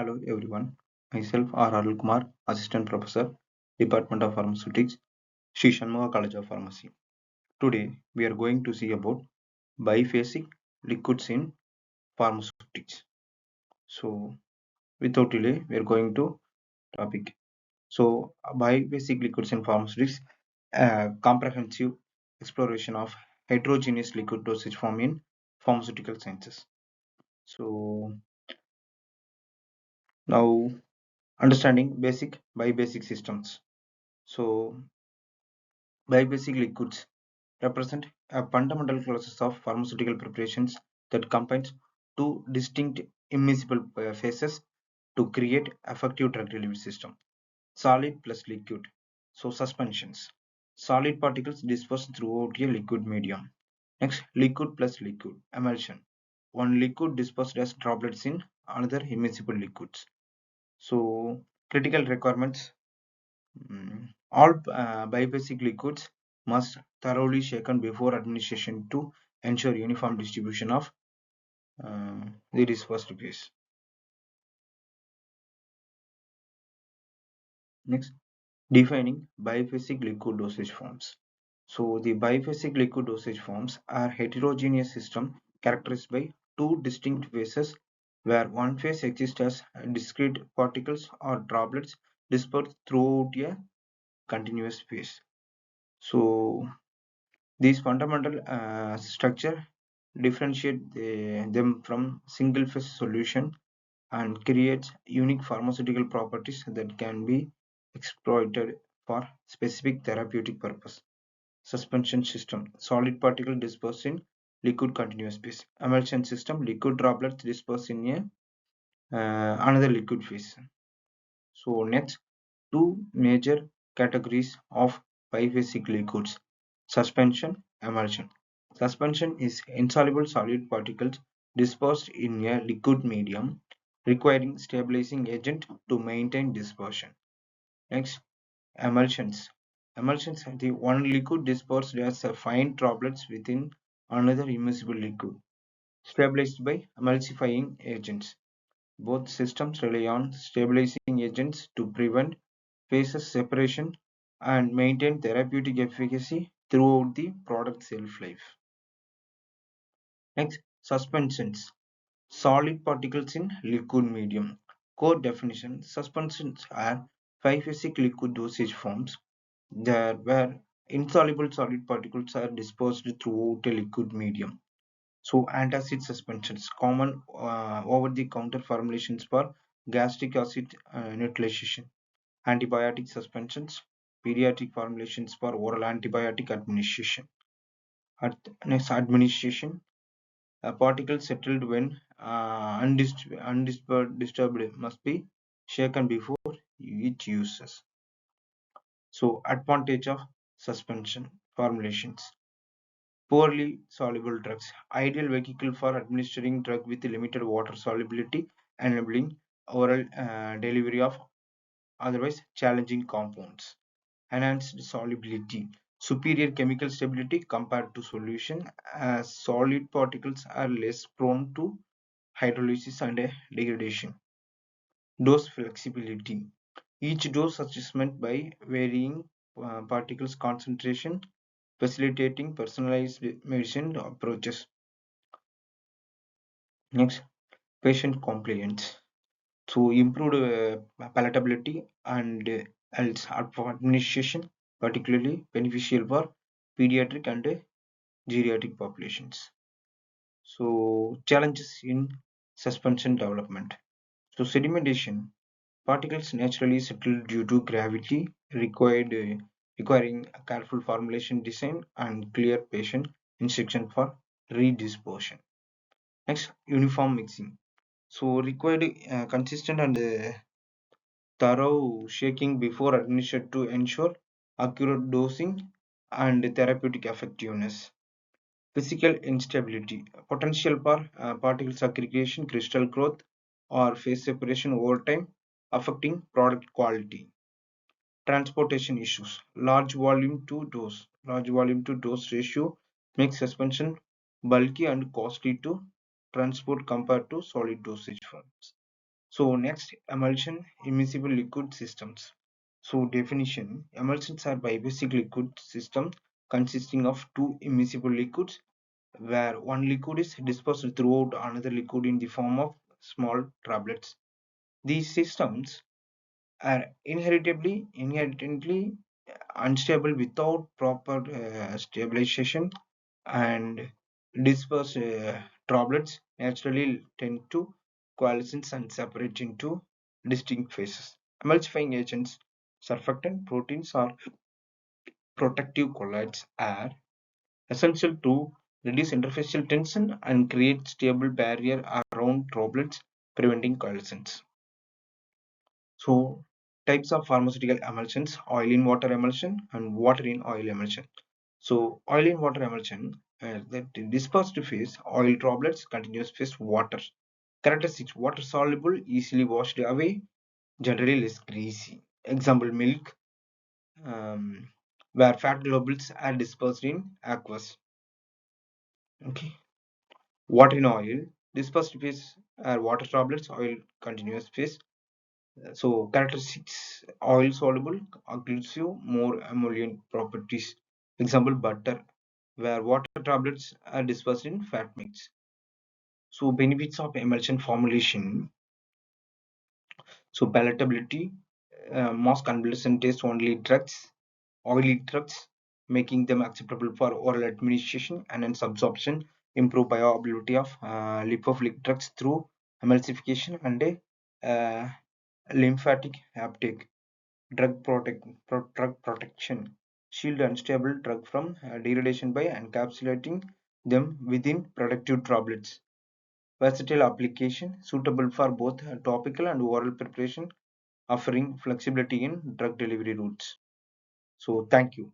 Hello everyone. Myself R. Arul Kumar, Assistant Professor, Department of Pharmaceutics, Sri Shanmuga College of Pharmacy. Today we are going to see about biphasic liquids in pharmaceutics. So without delay, we are going to topic. So biphasic liquids in pharmaceutics, comprehensive exploration of heterogeneous liquid dosage form in pharmaceutical sciences. So now understanding basic bibasic systems. So biphasic liquids represent a fundamental process of pharmaceutical preparations that combines two distinct immiscible phases to create effective drug delivery system. Solid plus liquid. So suspensions. Solid particles dispersed throughout a liquid medium. Next, liquid plus liquid. Emulsion. One liquid dispersed as droplets in another immiscible liquids. So critical requirements. All biphasic liquids must thoroughly shaken before administration to ensure uniform distribution of the dispersed phase. Next, defining biphasic liquid dosage forms. So the biphasic liquid dosage forms are heterogeneous system characterized by two distinct phases where one phase exists as discrete particles or droplets dispersed throughout a continuous phase. So these fundamental structure differentiate them from single phase solution and creates unique pharmaceutical properties that can be exploited for specific therapeutic purpose. Suspension system, solid particle dispersed in liquid continuous phase. Emulsion system, liquid droplets dispersed in a another liquid phase. So next, two major categories of biphasic liquids: suspension, emulsion. Suspension is insoluble solid particles dispersed in a liquid medium requiring stabilizing agent to maintain dispersion. Next, emulsions. Emulsions are the one liquid dispersed as a fine droplets within another immiscible liquid, stabilized by emulsifying agents. Both systems rely on stabilizing agents to prevent phases separation and maintain therapeutic efficacy throughout the product shelf life. Next, suspensions. Solid particles in liquid medium. Core definition: suspensions are biphasic liquid dosage forms that where insoluble solid particles are dispersed throughout a liquid medium. So antacid suspensions, common over-the-counter formulations for gastric acid neutralization. Antibiotic suspensions, pediatric formulations for oral antibiotic administration. Next, administration. Particles settled when undisturbed must be shaken before each uses. So advantage of suspension formulations. Poorly soluble drugs. Ideal vehicle for administering drug with limited water solubility, enabling oral delivery of otherwise challenging compounds. Enhanced solubility. Superior chemical stability compared to solution as solid particles are less prone to hydrolysis and degradation. Dose flexibility. Each dose adjustment by varying particles concentration, facilitating personalized medicine approaches. Next, patient compliance. So improved palatability and else administration, particularly beneficial for pediatric and geriatric populations. So challenges in suspension development. So sedimentation. Particles naturally settle due to gravity requiring a careful formulation design and clear patient instruction for redispersion. Next, uniform mixing. So required consistent and thorough shaking before administered to ensure accurate dosing and therapeutic effectiveness. Physical instability, potential for particle segregation, crystal growth, or phase separation over time, affecting product quality. Transportation issues, large volume to dose ratio makes suspension bulky and costly to transport compared to solid dosage forms. So next, emulsion, immiscible liquid systems. So definition, emulsions are basic liquid system consisting of two immiscible liquids where one liquid is dispersed throughout another liquid in the form of small droplets. These systems are inherently unstable without proper stabilization, and dispersed droplets naturally tend to coalesce and separate into distinct phases. Emulsifying agents, surfactant proteins, or protective colloids are essential to reduce interfacial tension and create stable barrier around droplets, preventing coalescence. So, types of pharmaceutical emulsions: oil in water emulsion and water in oil emulsion. So, oil in water emulsion, that dispersed phase, oil droplets, continuous phase, water. Characteristics: water soluble, easily washed away, generally less greasy. Example: milk, um, where fat globules are dispersed in aqueous. Okay. Water in oil, dispersed phase are water droplets, oil continuous phase. So characteristics: oil soluble, aggressive, more emollient properties. Example: butter, where water droplets are dispersed in fat mix. So benefits of emulsion formulation. So palatability, most convalescent taste only drugs, oily drugs, making them acceptable for oral administration, and hence absorption, improve bioavailability of lipophilic drugs through emulsification and uh, lymphatic uptake. Drug protection, shield unstable drug from degradation by encapsulating them within protective droplets. Versatile application, suitable for both topical and oral preparation, offering flexibility in drug delivery routes. So thank you.